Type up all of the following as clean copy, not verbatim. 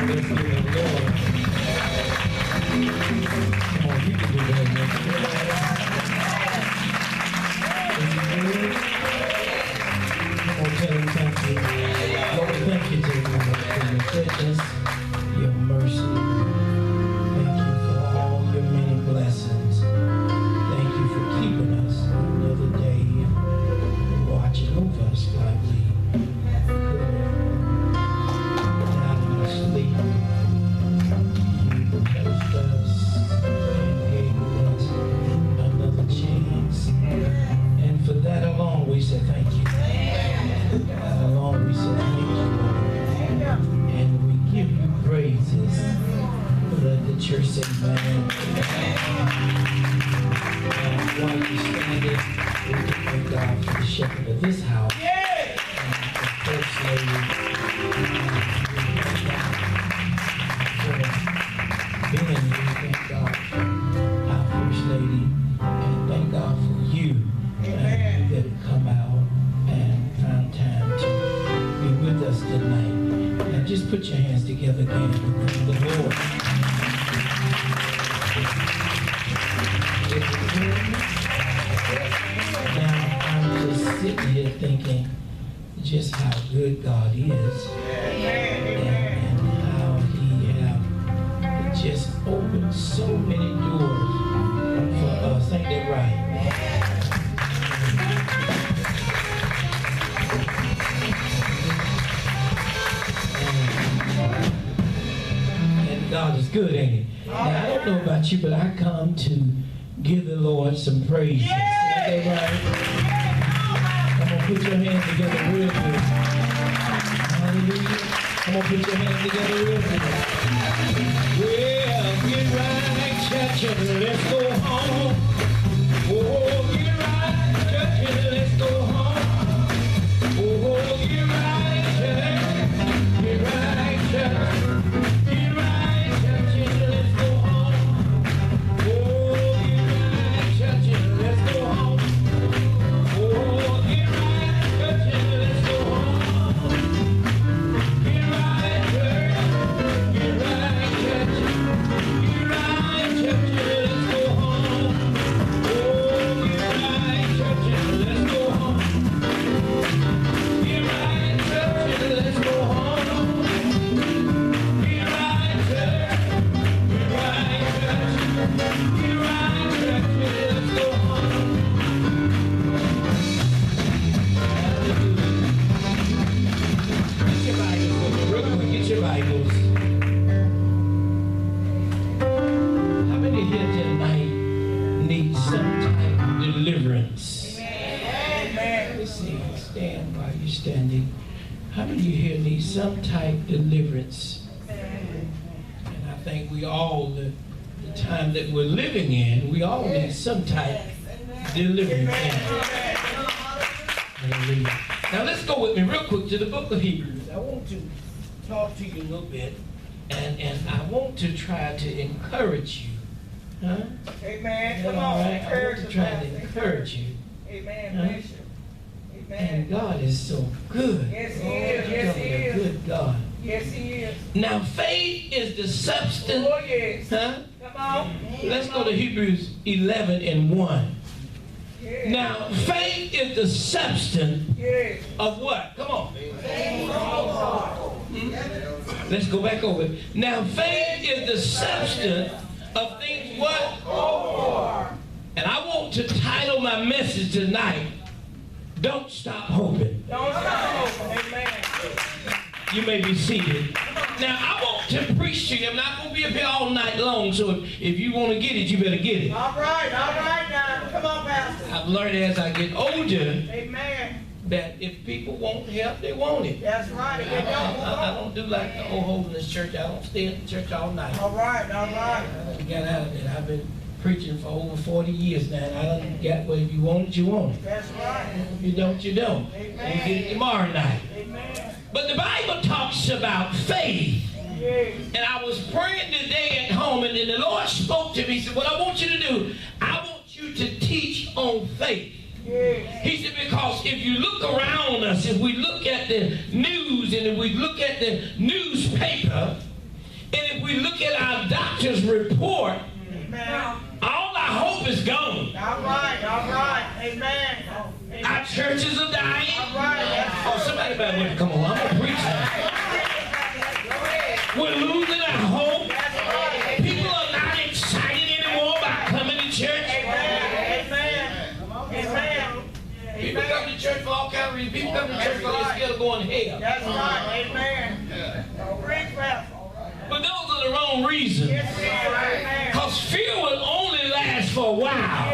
Let's give the Lord. Come on, you can do that. Come on, tell him thank you. Lord, thank you for your goodness, your mercy. Thank you for all your many blessings. Thank you for keeping us another day, watching over us like we not in our sleep. You blessed us and gave us another chance. And for that alone, we say thank you. For that alone, we say thank you. And we give you praises. Let the church say amen. While you standing, we thank God for the shepherd of this house. And the first lady. For being here, thank God for our first lady. And thank God for you. And that come out and found time to be with us tonight. Now just put your hands together again for the Lord. Now I'm just sitting here thinking just how good God is and how He have just opened so many doors for us. Ain't that right? And God is good, ain't He? Now I don't know about you, but I come to give the Lord some praise. Is that right? Come on, put your hands together real good. Hallelujah. Come on, put your hands together real good. Well, get right, church, and let's go home. Oh, get right, church, and let's go home. Oh, get right, church. Get right, church. Get right, church, and let's go home. Oh, get right, church, and let's go home. Oh, get right, church, and let's go home. Get right, church. Get right, church. Get right, church, and let's go home. Oh, get right, church, and let's go home. Get right, church, and let's go home. Get right, church. Get right, church. Get right, church, and let's go home. Get your Bibles, real quick, get your Bibles. How many here tonight need some type of deliverance? Let me see, stand while you're standing. How many here need some type of deliverance? And I think we all, the time that we're living in, we all need some type of deliverance. Hallelujah. Now let's go with me real quick to the book of Hebrews. I want to talk to you a little bit, and I want to try to encourage you. Huh? Amen. Come on, right? I want to try to encourage you. Amen. Huh? Bless you. Amen. And God is so good. Yes, He is. Yes, He is. Good God. Yes, He is. Now faith is the substance. Oh, yes. Huh? Come on. Let's go to Hebrews 11:1. Yes. Now faith is the substance Yes. of what? Come on. Let's go back over it. Now faith is the substance of things what? And I want to title my message tonight, Don't Stop Hoping. Don't stop hoping. Amen. You may be seated. Now I want to preach to you. I'm not going to be up here all night long, so if you want to get it, you better get it. All right now. Come on, Pastor. I've learned as I get older Amen. that if people want help, they want it. That's right. If they don't, I don't do like the old holiness church. I don't stay at the church all night. all right. I got out of it. I've been preaching for over 40 years now, and I done got where if you want it, you want it. That's right. If you don't, you don't. Amen. You get it tomorrow night. Amen. But the Bible talks about faith. Yes. And I was praying today at home, and then the Lord spoke to me. He said, what I want you to do, I want you to teach on faith. Yes. He said, because if you look around us, if we look at the news and if we look at the newspaper, we look at our doctor's report, all our hope is gone. All right. Amen. Our churches are dying. All right. Oh, somebody better wait. Come on, I'm going to preach now. We're losing our hope. People are not excited anymore about coming to church. Amen. People come to church for all kinds of reasons. People come to church because they're scared of going to hell. That's right. Amen. Preach, Pastor. But those are the wrong reasons. Because fear will only last for a while.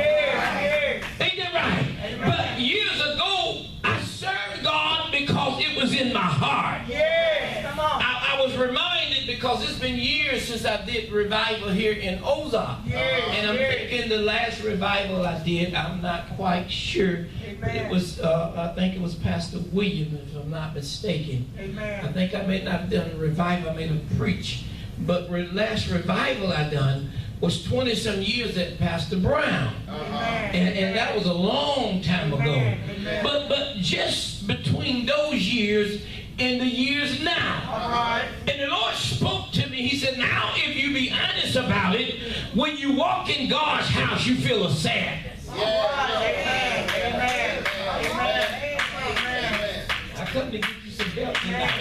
Ain't that right? But years ago, I served God because it was in my heart. I was reminded because it's been years since I did revival here in Ozark. And I'm thinking the last revival I did, I'm not quite sure. It was, I think it was Pastor William, if I'm not mistaken. I think I may not have done a revival, I may have preached. But the last revival I done was 20-some years at Pastor Brown. And that was a long time ago. But just between those years and the years now. And the Lord spoke to me. He said, now if you be honest about it, when you walk in God's house, you feel a sadness. I come to give you some help tonight.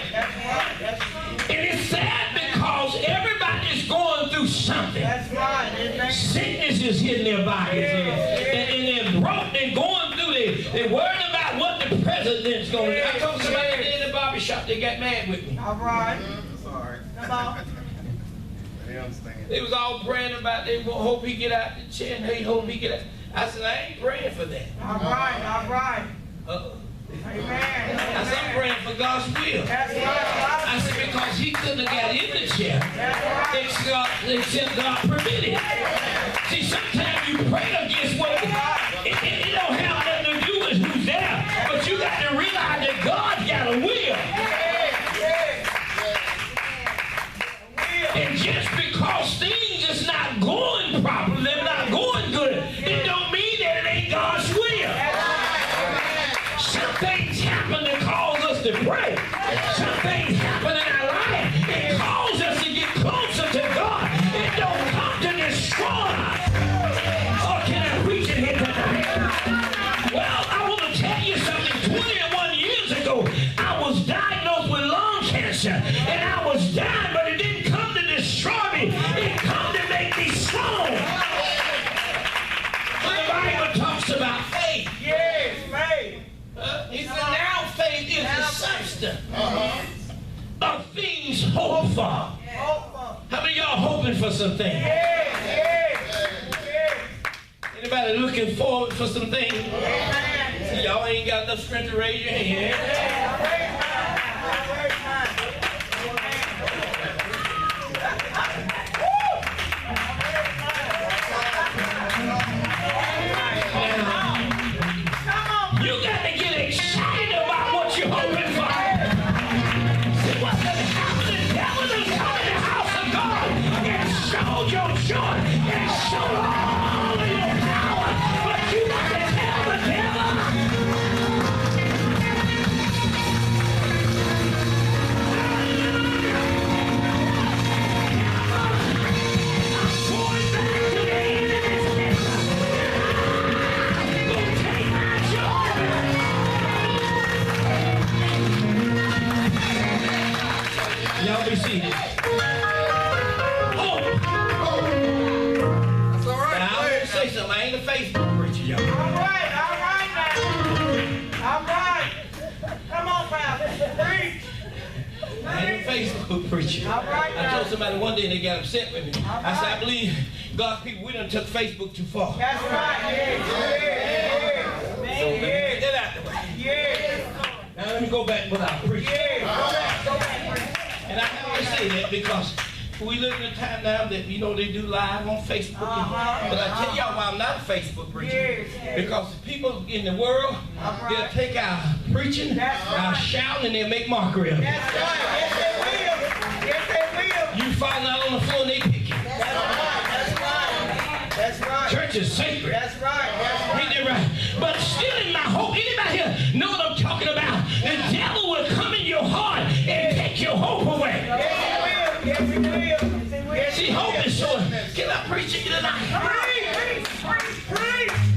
And it's sad because everybody's going through something. Sickness is hitting their bodies. And they're broke. They're going through. They're worried about what the president's going to do. I told somebody in the barbershop, they got mad with me. All right. Sorry. Come on. They was all praying about they hope he get out the chair and they hope he get out. I said, I ain't praying for that. All right. Amen. I said, I'm praying for God's will. I said, because he couldn't have got in the chair except God permitted. See, sometimes you pray against what it don't have nothing to do with who's there, but you got to realize that God's got a will. And just because things is not going properly, they're not going good, it don't mean that it ain't God's will. Some things happen to cause us to pray. Some things happen in our life. It calls us to get closer to God. It don't come to destroy us. Oh, can I preach it here tonight? Well, I want to tell you something. 21 years ago, I was diagnosed with lung cancer. And I was dying, but it didn't come to destroy me. It come to make me strong. The Bible talks about faith. Yes, faith. He said, now faith is the substance of things hoped for. How many of y'all hoping for some things? Anybody looking forward for some things? Y'all ain't got enough strength to raise your hand. Y'all be seated. That's all right. Now, I want to say something. I ain't a Facebook preacher, y'all. All right now. All right. Come on, Pastor. Preach. I ain't a Facebook preacher. All right I now. told somebody one day and they got upset with me. I said, I believe God's people, we done took Facebook too far. That's right. So let me get that out the way. Now let me go back without preaching. Go back. And I have to say that because we live in a time now that, you know, they do live on Facebook. But I tell y'all why I'm not a Facebook preacher. Because people in the world, they'll take our preaching, our shouting, and they'll make mockery of it. That's right. Yes, they will. Yes, they will. You fall out on the floor and they pick you. That's right. That's right. Church is sacred. That's right. Ain't that right? But still in my hope, anybody here know what I'm talking about? The devil will come in your heart and take your hope away. Yes, he will. Yes, he will. See, hope is so. Can I preach it tonight?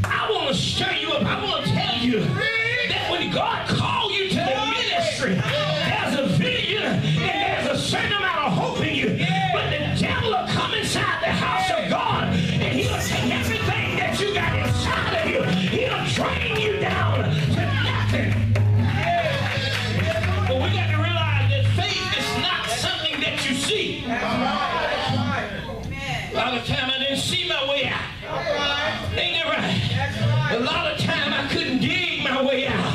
I want to stir you up. I want to tell you that when God called you to the ministry, there's a vision and there's a certain amount of hope in you. But the devil will come inside the house of God and he'll take everything that you got inside of you. He'll drain you down to nothing. But we got to realize that faith is not something that you see. A lot of time I didn't see my way out. Ain't that right? A lot of time I couldn't dig my way out.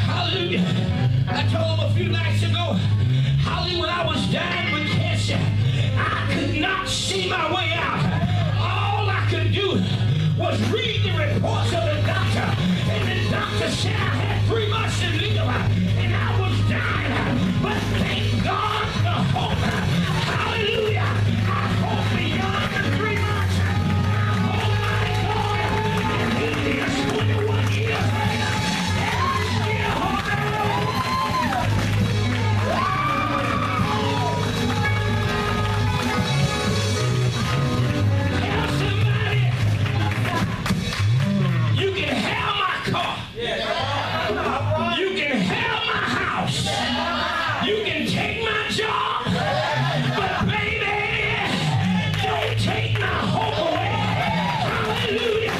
Hallelujah. I told him a few nights ago, hallelujah, when I was dying with cancer, I could not see my way out. All I could do was read the reports of the doctor. And the doctor said I had 3 months to live. And I was dying. But thank God for hope. Hallelujah. I hope beyond the 3 months. Oh my God. And he is 21 years later. And I still hold on. Tell somebody, you can have my car. You can have my house. You can take my job. But baby, don't take my hope away. Hallelujah.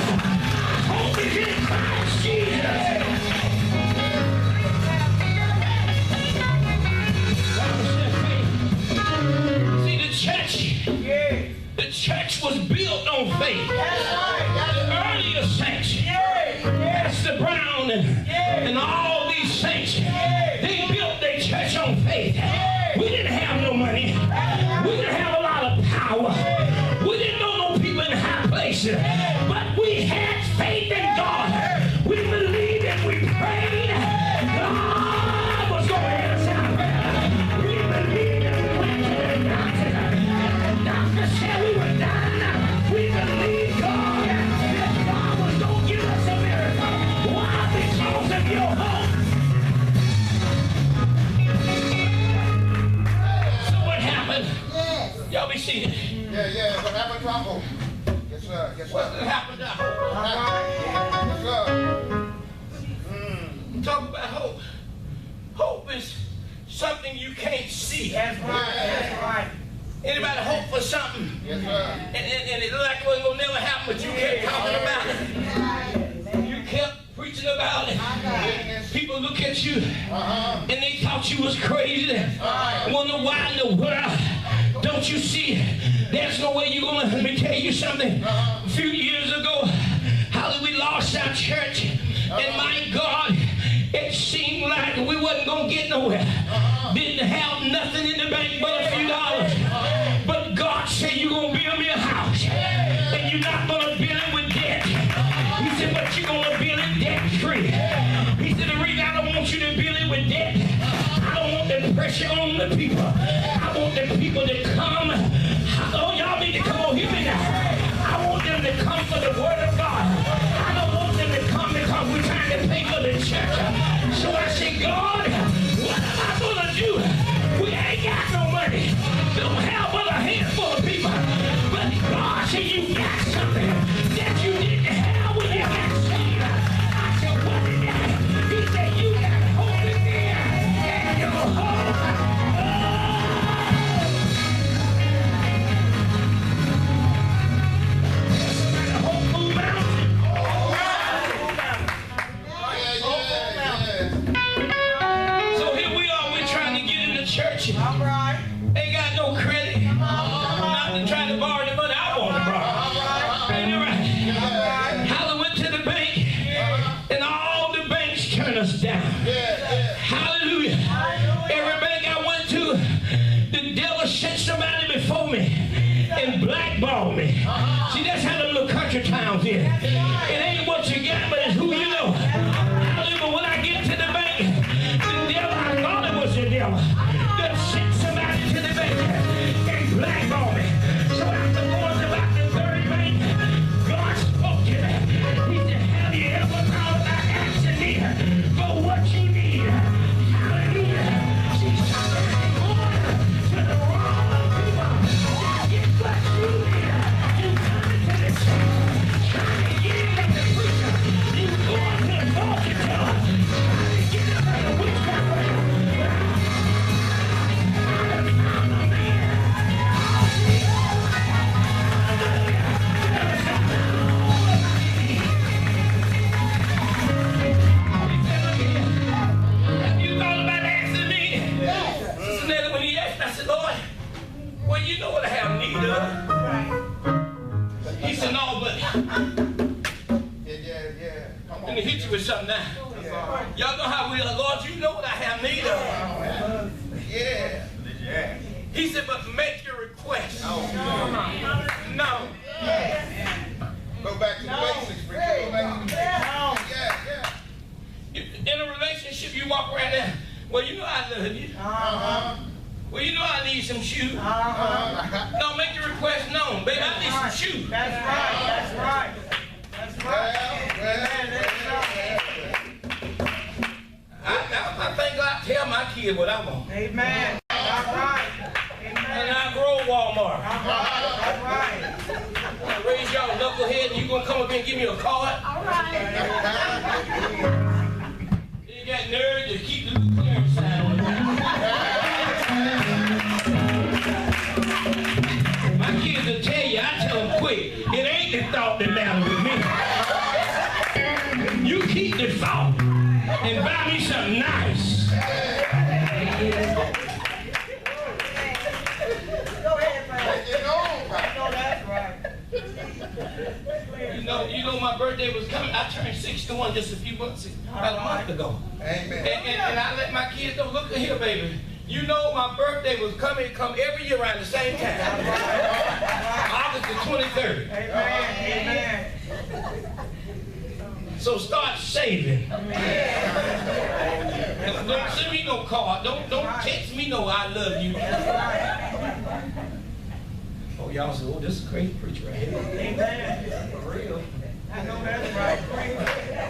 Hope is in Christ Jesus. See, the church was built on faith. The earlier saints, Pastor Brown and all these saints, they built their church on faith. We didn't have no money. We didn't have a lot of power. We didn't know no people in high places. But we had faith in God. We believed and we prayed. God was going to answer our prayer. We believed and we went to the doctor. And the doctor said we were dying. We believed God that God was going to give us a miracle. Why? Because of your hope. So what happened? Y'all be seated. Yeah. What happened to our hope? Yes, sir. Yes, sir. What happened to hope? Yes, sir. Talk about hope. Hope is something you can't see. That's right. Anybody hope for something? Yes, sir. And it looked like it was going to never happen, but you kept talking about it. You kept preaching about it. People look at you and they thought you was crazy. Wonder why in the world don't you see? There's no way you're going to, let me tell you something. A few years ago, how we lost our church. And my God, it seemed like we wasn't going to get nowhere. Didn't have nothing in the bank but a few dollars. But God said, you're going to build me a house. And you're not going to build it with debt. He said, but you're going to build it debt-free. He said, the reason I don't want you to build it with debt, I don't want the pressure on the people. I want the people to come. Oh, y'all need to come on, hear me now. I want them to come for the word of God. I don't want them to come because we're trying to pay for the church. So I say, God, what am I going to do? We ain't got no money. Don't have but a handful of people. But God said, you got something that you didn't have when you got saved. I said, what is that? He said, you got hope in there. And your hope. Church. All right. Ain't got no credit. I'm not trying to borrow the money I want to borrow. Ain't that right? Holly went to the bank, and all the banks turned us down. Hallelujah. Every bank I went to, the devil sent somebody before me and blackballed me. See, that's how the little country towns is. It ain't what you got, but it's who you know. Hallelujah. But when I get to the bank, the devil, I thought it was the devil. Sent somebody to the bank and blackball me. So after going to about the third bank, God spoke to me. He said, have you ever thought about asking me for what you need? Hallelujah. See, sometimes going to the wrong people, that gets well, you know what I have need of. He said, no, but let me hit you with something now. Y'all know how we are, Lord, you know what I have need of. Yeah. He said, but make your request. No. Go back to the basics, Ricky. Go back to the basics. Yeah. In a relationship, you walk around there, well, you know I love you. Well, you know I need some shoes. No, make your request known. Baby, I need some shoes. That's right. That's right. That's right. I think God tell my kid what I want. Amen. That's right. And I grow Walmart. That's right. I raise y'all knucklehead and you gonna come up here and give me a card? All right. You got nerve to keep the clearance sign on. My kids will tell you, I tell them quick, it ain't the thought that matters with me. You keep the thought and buy me something nice. You know my birthday was coming. I turned 61 just a few months, about a month ago. Amen. And I let my kids know, look at here, baby. You know my birthday was coming, come every year around the same time. August the 23rd. Amen. So start saving. Don't send me no card. Don't text me no I love you. Oh, y'all say, oh, this is a crazy preacher right here. Amen. For real. I know that's right.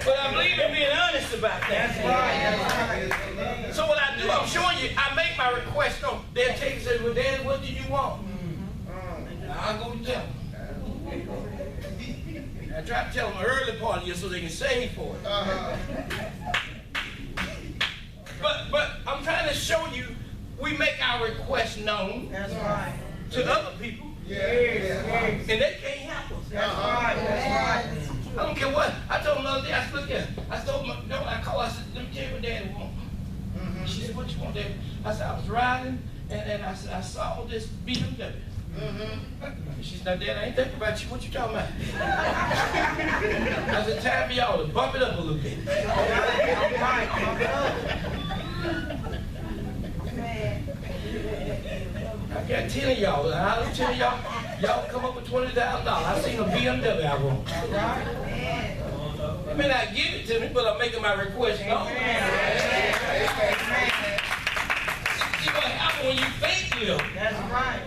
But I believe in being honest about that. That's right. So what I do, I'm showing you, I make my request known. They'll take and say, well, Daddy, what do you want? I'll go tell them. I try to tell them the early part of you so they can save for it. But I'm trying to show you, we make our request known to other people. And they can't help us. That's right. I don't care what. I told them the other day, I said, look here. I told them, no, I called, I said, let me tell you what Daddy wants. She said, what you want, Daddy? I said, I was riding, and I said, I saw this BMW. She said, now, Dad, I ain't thinking about you. What you talking about? I said, time for y'all to bump it up a little bit. I got 10 of y'all. Out of 10 of y'all come up with $20,000. I seen a BMW I want. They may not give it to me, but I'm making my request known. See what happens when you think little. That's right.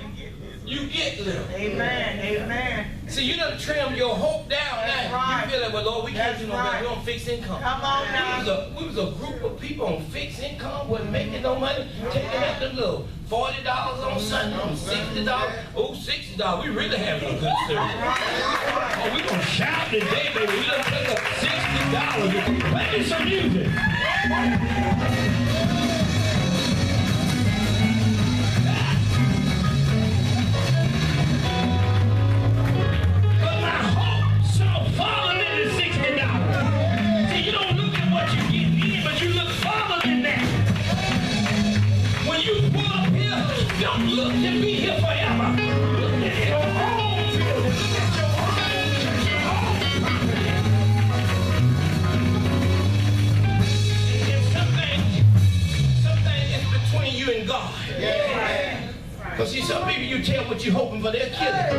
You get little. Amen. See, you done trim your hope down That's now. right. You feel like, well, Lord, we can't do no better. Right. We on fixed income. Come on now. We was a group of people on fixed income, wasn't making no money, taking out the little $40 on Sunday, $60. Oh, $60. We really having a good service. Oh, we gonna shout today, baby. We done take up $60. Play me some music. Don't look to be here forever. Look at your home. Look at your home. And something is between you and God. Because see, some people you tell what you're hoping for, they'll kill it.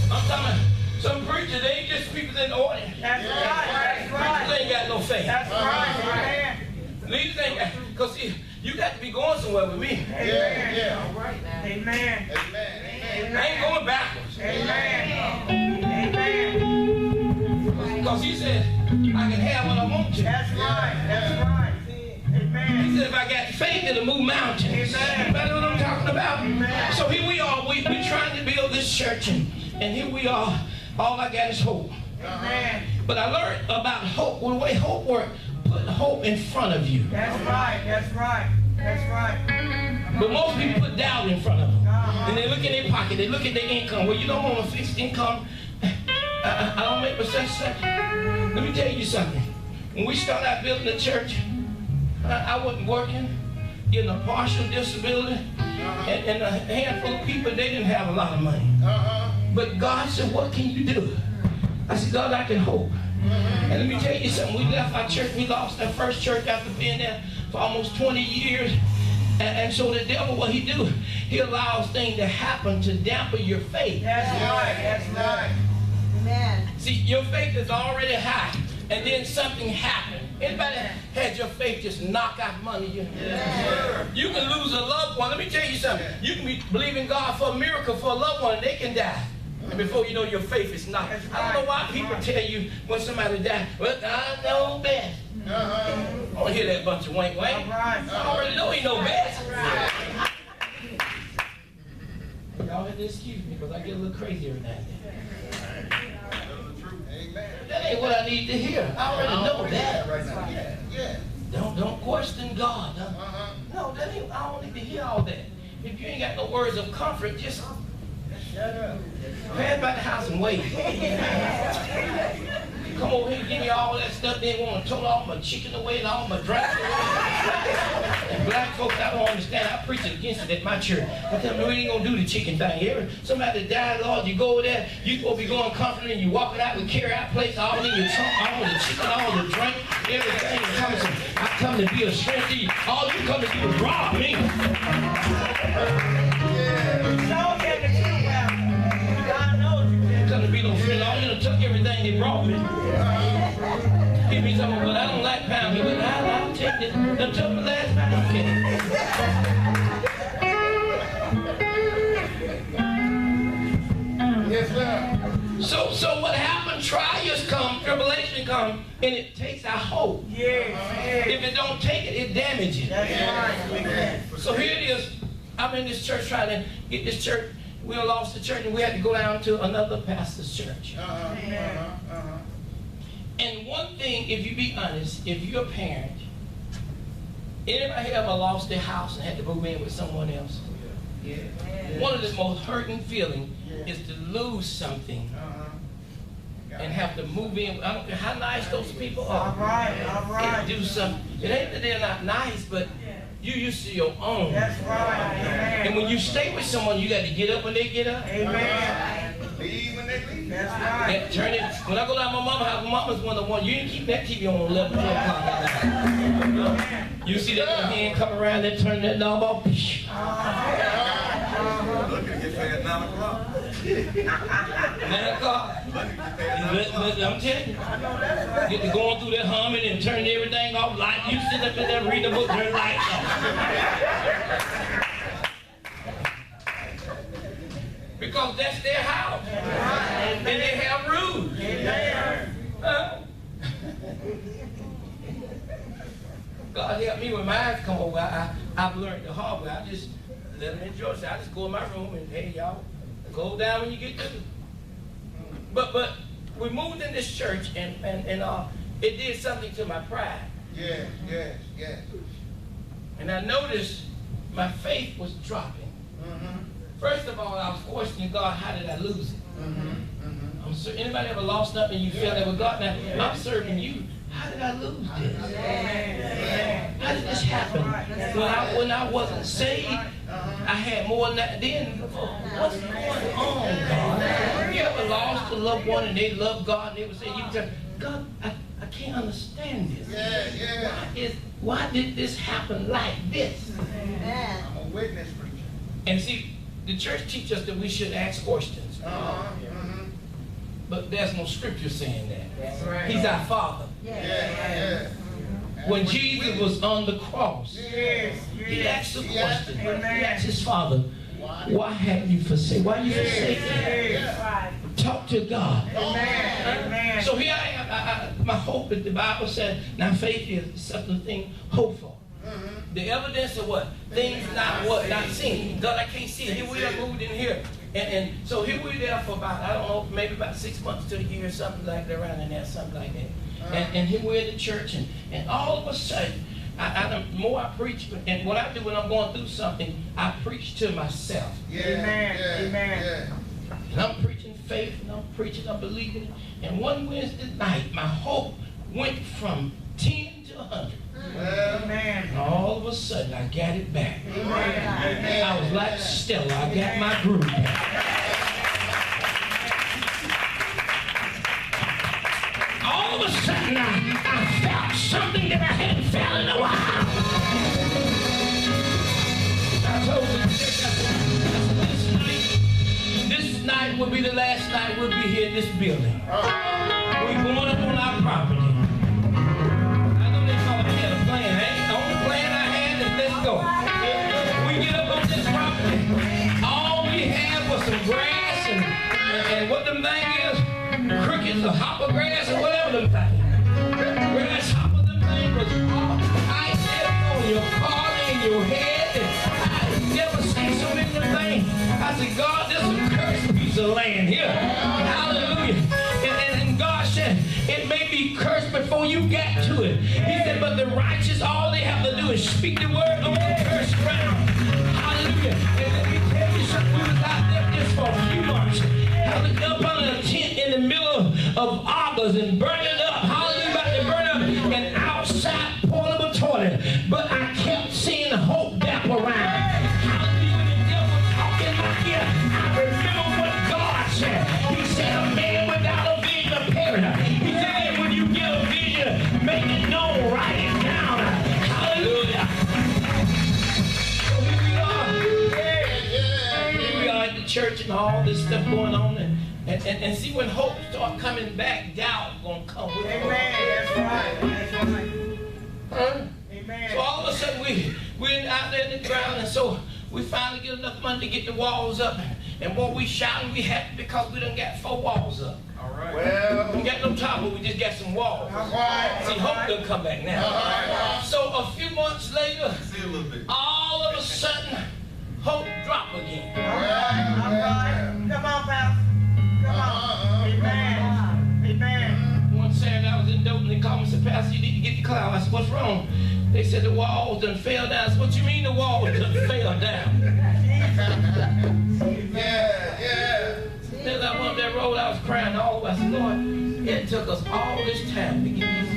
I'm talking about some preachers, they ain't just people in the audience. That's right. Preachers ain't got no faith. That's right. Leaders ain't got, because see, you got to be going somewhere with me. Amen. I ain't going backwards. Amen. Because he said, I can have what I want to. That's right. Amen. He said, if I got faith, it'll move mountains. Amen. You know what I'm talking about? Amen. So here we are. We're trying to build this church, and here we are. All I got is hope. Amen. But I learned about hope. Well, the way hope works, put hope in front of you. That's right. But most people put doubt in front of them. And they look in their pocket, they look at their income. Well, you don't want a fixed income. I don't make such. Let me tell you something. When we started out building the church, I wasn't working. in a partial disability, and a handful of people, they didn't have a lot of money. But God said, what can you do? I said, God, I can hope. And let me tell you something. We left our church. We lost our first church after being there for almost 20 years. And so the devil, what he do? He allows things to happen to dampen your faith. That's right. That's right. Amen. See, your faith is already high, and then something happened. Anybody had your faith just knock out money? You can lose a loved one. Let me tell you something. You can be believing God for a miracle for a loved one, and they can die. And before you know, your faith is knocked. I don't know why people tell you when somebody dies, well, I know best. I don't hear that bunch of wank wank. I already know he know best. Y'all had to excuse me because I get a little crazy every now and then. That ain't what I need to hear. I already know that. Don't question God. No, that ain't. I don't need to hear all that. If you ain't got no words of comfort, just shut up. Pass by the house and wait. Come over here and give me all that stuff. They want to total all my chicken away and all my drive away. And black folks, I don't understand. I preach against it at my church. I tell them, we ain't going to do the chicken thing here. Somebody died, Lord, you go over there, you supposed to be going comfortably, and you walking out with carry-out plates all in your trunk, all the chicken, all the drink, everything. I come to be a strength to you. All you come to do is rob me. To be no friend, all you done took everything they brought me. Give me something, but I don't like pounding. But I'll take it. They took the last pound. Yes, sir. So what happened? Trials come, tribulation come, and it takes our hope. If it don't take it, it damages. So here it is. I'm in this church trying to get this church. We lost the church and we had to go down to another pastor's church. And one thing, if you be honest, if you're a parent, anybody ever lost their house and had to move in with someone else? One of the most hurting feelings is to lose something and have to move in. I don't care how nice those people are. They do something. It ain't that they're not nice, but you used to your own. That's right. And when you stay with someone, you got to get up when they get up. Amen. Leave when they leave. That's right. And turn it. When I go down my mama's house, mama's one of the ones. You didn't keep that TV on 11, 12 o'clock at night. You see that little hand come around and turn that knob off. Look at get paid at 9 o'clock. 9 o'clock. I'm telling you. Get to going through that humming and turning everything off. Light. You sit up in there reading a book, turn the lights off. Because that's their house. And they have rules. God help me when my eyes come over. I've learned the hard way. I just let them enjoy it. I just go in my room and, hey, y'all, go down when you get to it. But we moved in this church and it did something to my pride. Yes. And I noticed my faith was dropping. First of all, I was questioning God, how did I lose it? I'm sure anybody ever lost something and you feel that with God? Now, I'm serving you. How did I lose this? How did this happen? When I wasn't saved, I had more than that. Then, what's going on, God? You ever lost a loved one and they love God and they would say, you tell God, I can't understand this. Why did this happen like this? I'm a witness preacher. And see, the church teaches us that we should ask questions. But there's no scripture saying that. He's our Father. When Jesus was on the cross, he asked the question. He asked his Father, why have you forsaken? Why you forsaken? Talk to God. So here I am. My hope is the Bible said, now faith is something hoped for. The evidence of what? Things not seen. God, I can't see it. Here we are moved in here. And so here we're there for about, I don't know, maybe about 6 months to a year, something like that, around in there, something like that. And here we're in the church, and all of a sudden, the more I preach, and what I do when I'm going through something, I preach to myself. Amen. And I'm preaching faith, and I'm believing it. And one Wednesday night, my hope went from 10 to 100. Amen. All of a sudden, I got it back. Amen. I was like Stella. I got my groove back. All of a sudden, I felt something that I hadn't felt in a while. I told the church, I said, this night will be the last night we'll be here in this building. We're going up on our property. I know they thought I had a plan. The only plan I had is let's go. We get up on this property. All we had was some grass and what them thing is, crickets or hopper grass or whatever them thing. Grasshopper, them thing was all right there on your car and your head. And I never seen so many of them things. I said, God, there's some cursed piece of land here. Hallelujah. And God said, it may be cursed before you get to it. He said, but the righteous, all they have to do is speak the word on the cursed ground. Hallelujah. And let me tell you something. We was out there just for a few months. I was up under a tent in the middle of August and burning it up. Hallelujah. About to burn up an outside portable toilet. But I kept seeing hope dap around. Hallelujah. When the devil was talking in my ear, I remember what God said. He said, a man without a vision of parent. He said, when you get a vision, make it known, write it down. Hallelujah. So here we are. Here we are at the church and all this stuff going on. And see, when hope start coming back, doubt gonna come with it. Amen. That's right. That's right. Huh? Amen. So all of a sudden we're out there in the ground, and so we finally get enough money to get the walls up. And what we shouting, we happy because we done got 4 walls up. All right. Well, We got no top, but we just got some walls. All right. See, hope done come back now. all right. So a few months later, See a little bit. all of a sudden, hope drop again. All right. All right. Come on, Pastor. Come on. Amen. Amen. One Saturday I was in Dothan, they called me and said, Pastor, you need to get the cloud. I said, what's wrong? They said the walls done fell down. I said, what you mean the walls done fell down? Yeah. As I went up that road, I was crying all the way. I said, Lord, it took us all this time to get this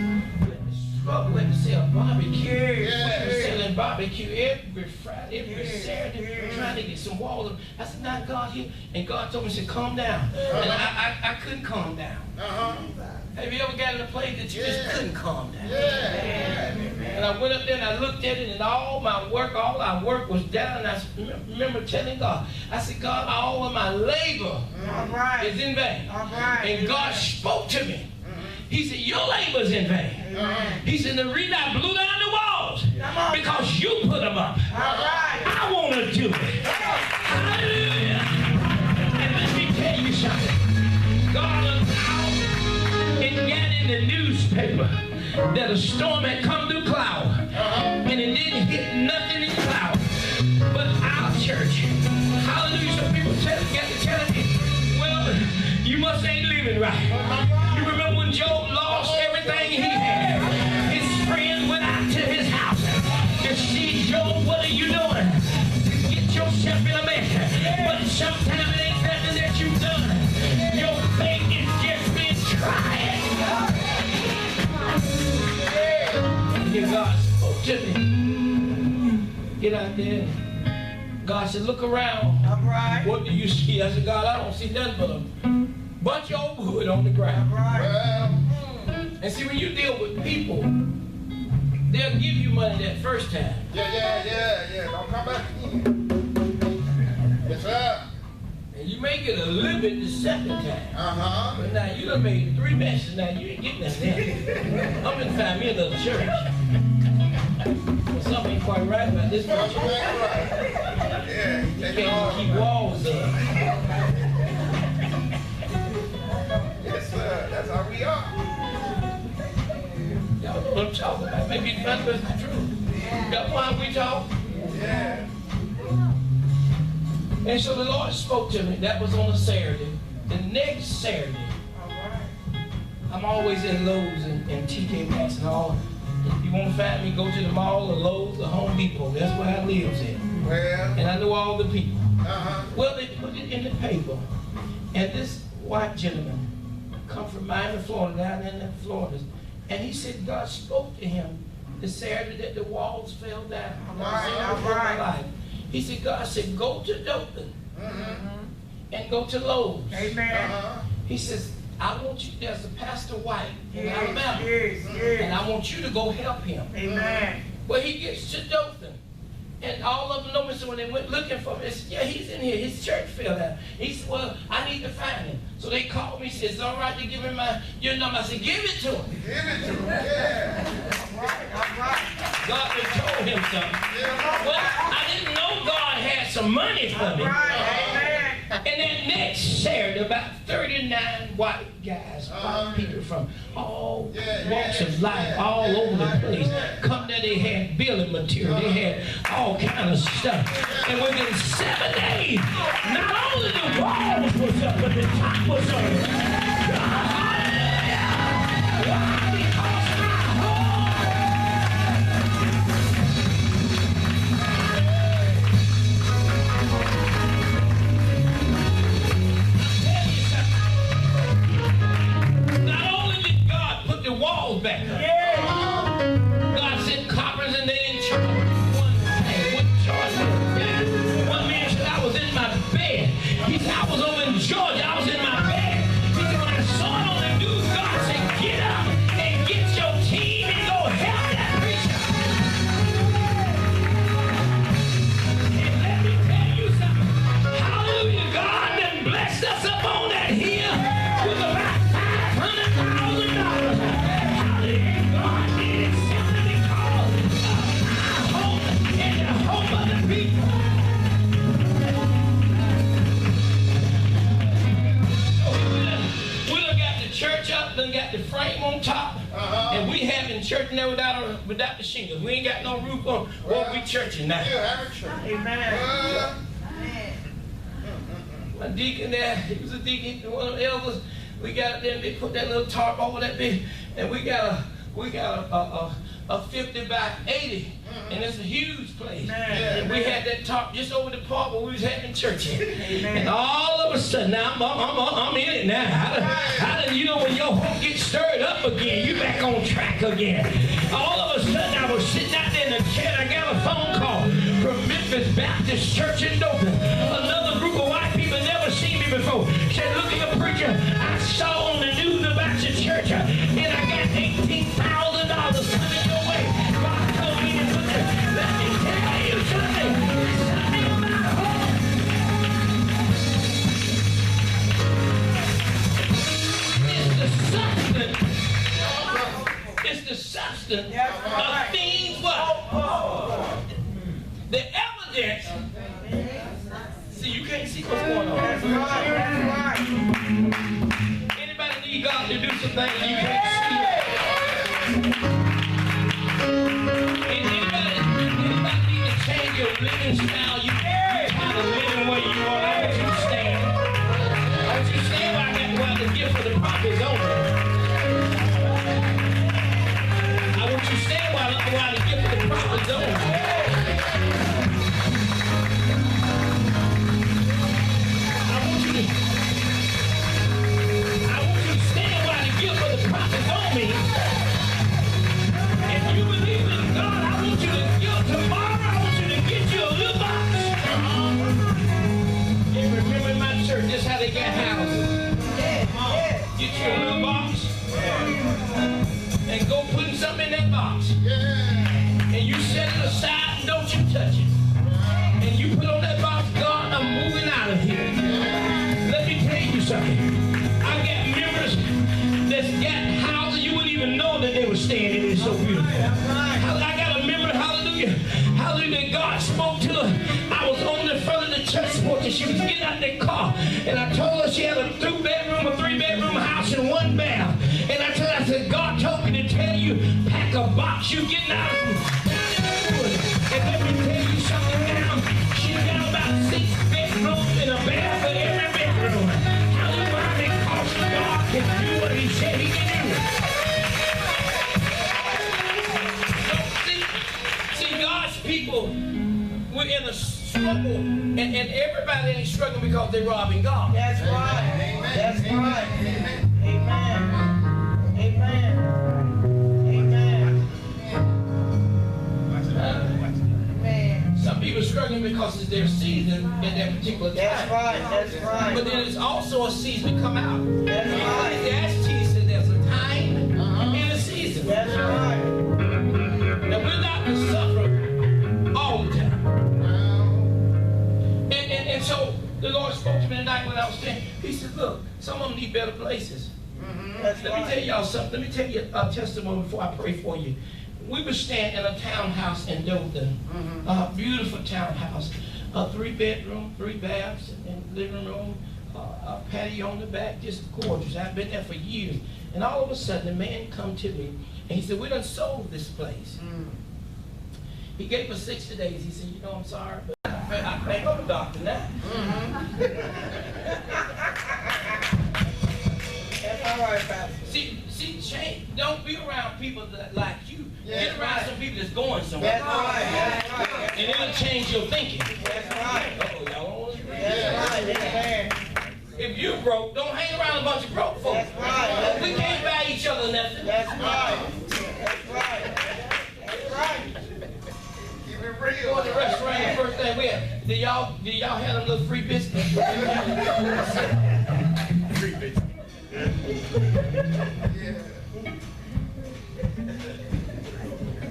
struggle. We had to sell barbecue. We were selling barbecue every Friday, every Saturday, trying to get some walls up. I said, now God here. And God told me, he said, calm down. And I couldn't calm down. Have you ever got in a place that you just couldn't calm down? And I went up there and I looked at it, and all our work was down. And I remember telling God, I said, God, all of my labor is in vain. All right. And God spoke to me. He said, your labor is in vain. He said, the reason I blew down the walls, because you put them up. All right. I want to do it. Hallelujah. And let me tell you something. God allowed it got in the newspaper that a storm had come through cloud. And it didn't hit nothing in cloud but our church. Hallelujah. So people got to tell me, well, you must ain't living right. You remember when Job lost everything he had? His friends went out to his house to see Job, what are you doing? Get yourself in a mess. But sometimes it ain't nothing that you've done. Your faith is just been trying. And God spoke to me. Get out there. God said, look around. All right. What do you see? I said, God, I don't see nothing but a bunch of old wood on the ground. All right. And see, when you deal with people, they'll give you money that first time. Yeah. Don't come back again. Yes, sir. And you may get a little bit the second time. But now you done made 3 messes. Now you ain't getting that now. I'm gonna find me another church. Well, something ain't quite right about this church. Yeah. You can't keep walls up. Yes, sir. That's how we are. Y'all know what I'm talking about. Maybe it's not the truth. Y'all know how we talk? Yeah. And so the Lord spoke to me. That was on a Saturday. The next Saturday, I'm always in Lowe's and TK Maxx and all. If you want to find me, go to the mall or Lowe's or Home Depot. That's where I live at. Well. And I know all the people. Well, they put it in the paper. And this white gentleman come from Miami, Florida, down in Florida. And he said God spoke to him the Saturday that the walls fell down. All right. He said, God said, go to Dothan and go to Lowe's. Amen. He says, I want you, there's a Pastor White in Yes, Alabama. yes. And I want you to go help him. Amen. Well, he gets to Dothan. And all of them know me, so when they went looking for him, they said, yeah, he's in here. His church fell down. He said, well, I need to find him. So they called me and said, it's all right to give him your number. I said, give it to him. Give it to him. Yeah. All right. God had told him something. Yeah. Well, I didn't know God had some money for me. Amen. And that next Saturday, about 39 white guys, white people from all walks of life, all over the place, come there. They had building material, they had all kind of stuff. And within 7 days, not only the walls was up, but the top was up. Hallelujah! Why? Because the walls back up. Yeah. God sent coppers and they didn't charge one thing, wouldn't charge me. One man said I was in my bed. He said I was over in Georgia, I was in my bed. He said when I saw it on the news, God said get up and get your team and go help that preacher. And let me tell you something. Hallelujah, God done blessed us up on that hill with about $500,000. God did it simply because of my hope and the hope of the people. So we done got the church up, done got the frame on top, and we having church now without the shingles. We ain't got no roof on. Won't be churching now. Amen. My deacon there, he was a deacon, one of the elders. We got them, they put that little tarp over that big, and we got a 50 by 80, and it's a huge place. And we had that tarp just over the park where we was having church in. And all of a sudden, now I'm in it now. How did you know when your hope gets stirred up again, you back on track again? All of a sudden, I was sitting out there in the chair, and I got a phone call from Memphis Baptist Church in Dothan. Another group of white people never seen me before. Said, look at the preacher. I saw on the news about your church, and I got $18,000 coming your way. God told me to put that. Let me tell you something. Something about hope. It's the substance of things what? The evidence. See, you can't see what's going on. That's right. Anybody need God to do some things you can't see? Anybody need to change your living style? You kind of living where you are. I want you to stand. I want you to stand while the gift of the prophet is over. I want you to stand while the gift of the prophet is over. Just how they got houses. Get you a little box and go put something in that box. And you set it aside and don't you touch it. And you put on that box, God, I'm moving out of here. Let me tell you something. I got members that's got houses you wouldn't even know that they were staying in. It's so beautiful. I got a member, hallelujah, God spoke to her. I was on the front of the church porch and she was getting out that car. And I told her she had a 2-bedroom, a 3-bedroom house and 1 bath. And I told her, I said, God told me to tell you, pack a box, you getting out of and let me tell you something now. She's got about 6 bedrooms and a bath for every bedroom. Hallelujah, because God can do what he said he can do. See, God's people, we're in a struggle, and everybody ain't struggling because they're robbing God. That's right. That's right. Amen. Amen. struggling because it's their season at that particular time. That's right. That's right. But then it's also a season to come out. That's right. Ecclesiastes said there's a time and a season. That's right. Now we're not to suffer all the time. And so the Lord spoke to me tonight when I was staying. He said, look, some of them need better places. Let me tell y'all something. Let me tell you a testimony before I pray for you. We were staying in a townhouse in Dothan, a beautiful townhouse, 3-bedroom, 3 baths, and living room, a patio on the back, just gorgeous. I've been there for years. And all of a sudden, a man come to me, and he said, we done sold this place. He gave us 60 days. He said, you know, I'm sorry, but I can't go to the doctor now. That's all right, Pastor. See, change. Don't be around people that like you. Yes, Get around right. some people that's going somewhere. That's right. That's right. And it'll change your thinking. That's right. Oh, y'all don't want to agree. That's right. Amen. If you broke, don't hang around a bunch of broke folks. That's right. We can't buy each other nothing. That's right. That's right. That's right. Keep it Go real. to the restaurant, the first thing we had, did y'all have them little free biscuits? Free biscuits.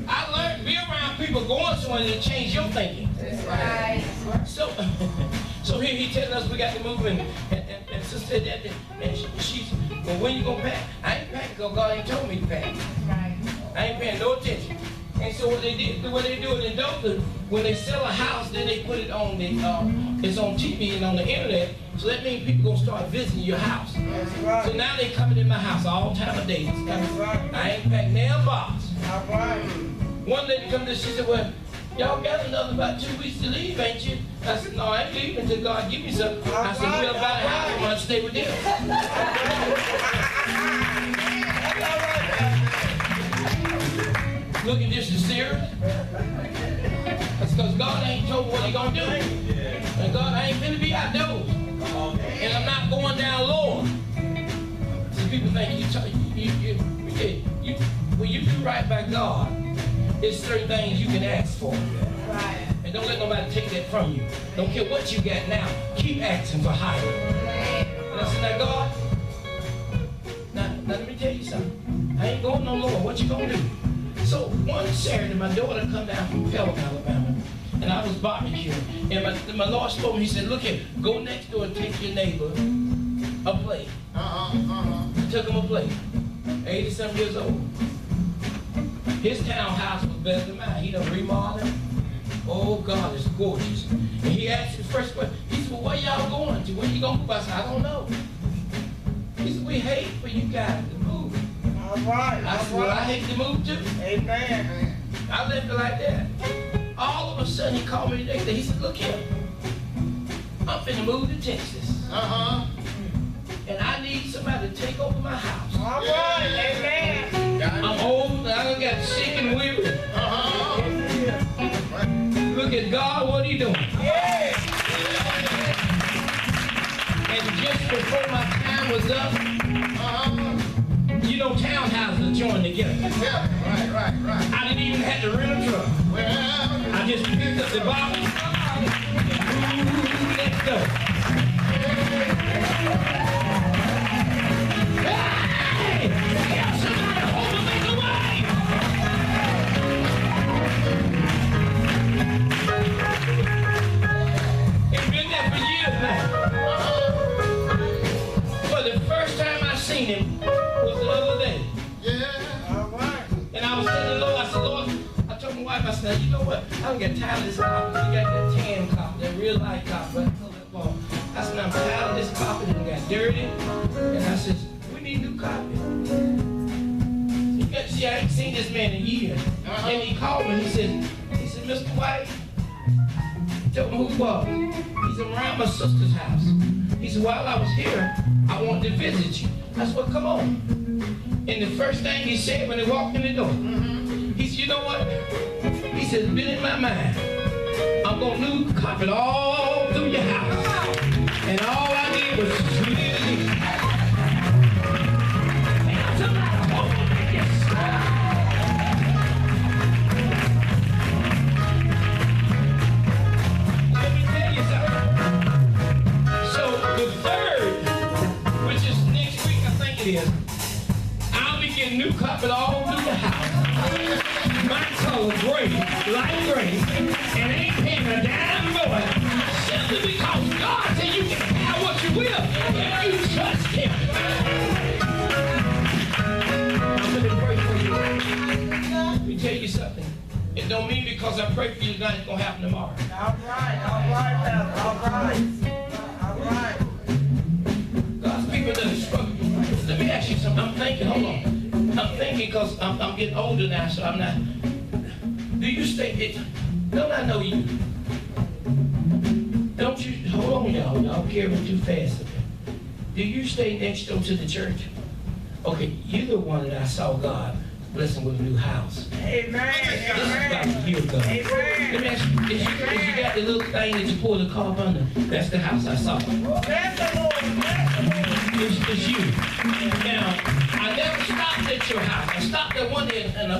I learned to be around people going somewhere to change your thinking. That's right. So here he telling us we got to move and sister said that and she's well, when you gonna pack? I ain't packing because God ain't told me to pack. Right. I ain't paying no attention. And so what they do it in Dothan, when they sell a house, then they put it on the it's on TV and on the internet. So that means people gonna start visiting your house. That's right. So now they coming in my house all time of day. That's right. I ain't packed nail box. All right. One lady come to, she said, well, y'all got another about 2 weeks to leave, ain't you? I said, no, I ain't leaving until God give me something. I said, we'll buy a house and want to stay with them. Looking just as serious. That's because God ain't told what he gonna do. And God ain't finna be outdoors. And I'm not going down lower. See, people think when you do right by God, there's certain things you can ask for. Right. And don't let nobody take that from you. Don't care what you got now. Keep asking for higher. And I said, now God, now let me tell you something. I ain't going no lower. What you gonna do? So one Saturday, my daughter come down from Pelham, Alabama, and I was barbecuing. And my Lord spoke to me. He said, look here, go next door and take your neighbor a plate. I took him a plate. 80-some years old. His townhouse was better than mine. He done remodeled it. Oh, God, it's gorgeous. And he asked the first question. He said, well, where y'all going to? Where you going to move? I said, I don't know. He said, we hate for you guys to move. All right. I said, well, I hate to move too. Amen. I left it like that. All of a sudden, he called me the next day. He said, look here. I'm finna move to Texas. And I need somebody to take over my house. All right. Amen. I'm old, I done got sick and weary. Look at God, what he doing? Yeah. And just before my time was up, you know townhouses join together. Yeah, right. I didn't even have to rent a truck. Well, I just picked up the box and moved next door. Hey! Yeah, somebody hold me the way! It's been there for years now. But the first time I seen him was the other day. yeah. All right. And I was telling the Lord, I said, Lord, I told my wife, I said, you know what? I don't get tired of this copy. We got that tan copy, that real light copy. I said, I'm tired of this copy that got dirty. And I said, we need new copy. See, I ain't seen this man in years. And he called me, he said, Mr. White, tell him who he was. He said, I'm around my sister's house. He said, while I was here, I wanted to visit you. I said, well, come on. And the first thing he said when he walked in the door, he said, you know what? He said, it's been in my mind. I'm going to new carpet all through your house. And all I did was just leave it in. Now somebody hold me this. it is, I'll be getting new carpet all through the house. My color gray, light gray, and ain't paying a dime more. Simply because God said you can have what you will if you trust Him. I'm going to pray for you. Let me tell you something. It don't mean because I pray for you tonight it's going to happen tomorrow. All right, Pastor. All right. God's people that are struggling. Let me ask you something. I'm thinking, hold on. I'm thinking because I'm getting older now, so I'm not. Do you stay? Don't I know you? Don't you? Hold on, y'all. Y'all carrying too fast. Do you stay next door to the church? Okay, you're the one that I saw God blessing with a new house. Amen. This is about a year ago. Amen. Let me ask you, is you got the little thing that you pull the car up under? That's the house I saw. Bless the Lord. Bless the Lord. It's you. Now, I never stopped at your house. I stopped at one day and a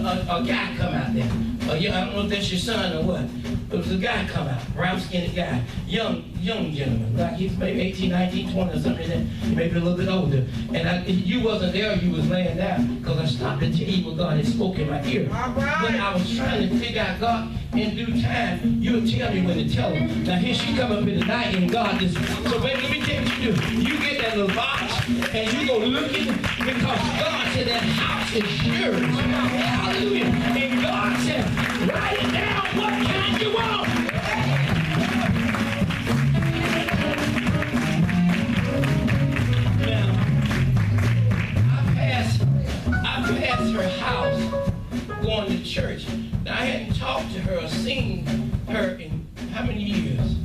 guy come out there. I don't know if that's your son or what. But it was a guy come out, brown-skinned guy, young gentleman, like he's maybe 18, 19, 20 or something like that, maybe a little bit older. And you wasn't there, you was laying down, because I stopped to tell you what God had spoken in my ear. When I was trying to figure out God, in due time, you'll tell me when to tell him. Now here she come up in the night and God just, so baby, let me tell you what you do. You get that little box and you go looking because God said that house is yours. Hallelujah. And God said, write it down what kind you want. Now, I passed her house going to church. Now, I hadn't talked to her or seen her in how many years?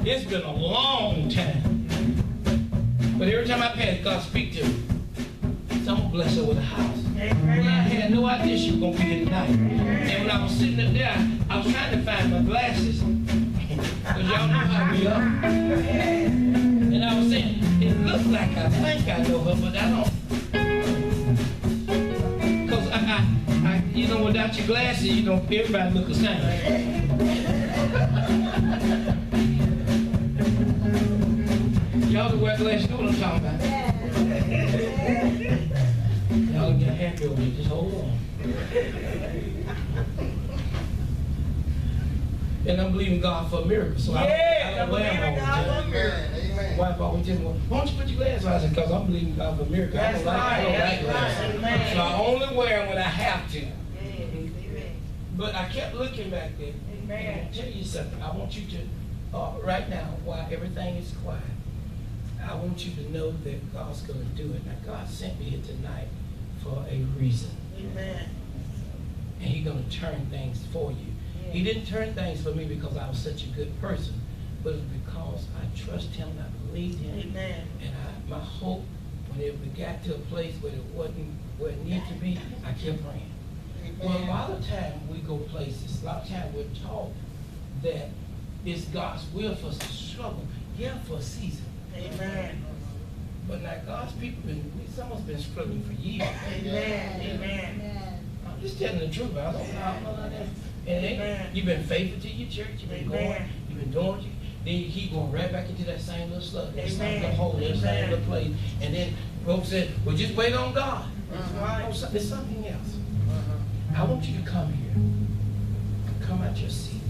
It's been a long time. But every time I pass, God speak to her. So I'm going to bless her with a house. Well, I had no idea she was going to be here tonight. And when I was sitting up there, I was trying to find my glasses. Because y'all know how we are. And I was saying, it looks like I think I know her, but I don't. Because I you know, without your glasses, you know, everybody look the same. Y'all that wear glasses know what I'm talking about. Y'all get happy over here, just hold on. And I'm believing God for a miracle. So I don't wear them all the time. Wife always tells me, why don't you put your glasses on? I said, because I'm believing God for a miracle. I don't like glasses. So I only wear them when I have to. But I kept looking back there. Amen. I'll tell you something. I want you to, right now, while everything is quiet, I want you to know that God's going to do it. Now, God sent me here tonight for a reason. Amen. And He's going to turn things for you. Yeah. He didn't turn things for me because I was such a good person, but it's because I trust Him and I believed Him. Amen. And my hope, when it got to a place where it wasn't where it needed to be, I kept praying. Well, a lot of times we go places, a lot of times we're taught that it's God's will for us to struggle, for a season. Amen. But now God's people some of us been struggling for years. Amen. Amen. I'm just telling the truth. I don't know that. And you've been faithful to your church. You've been going. You've been doing it. Then you keep going right back into that same little stuff. That same little hole. That same little place. And then folks said, well, just wait on God. There's something else. I want you to come here. Come out your seat.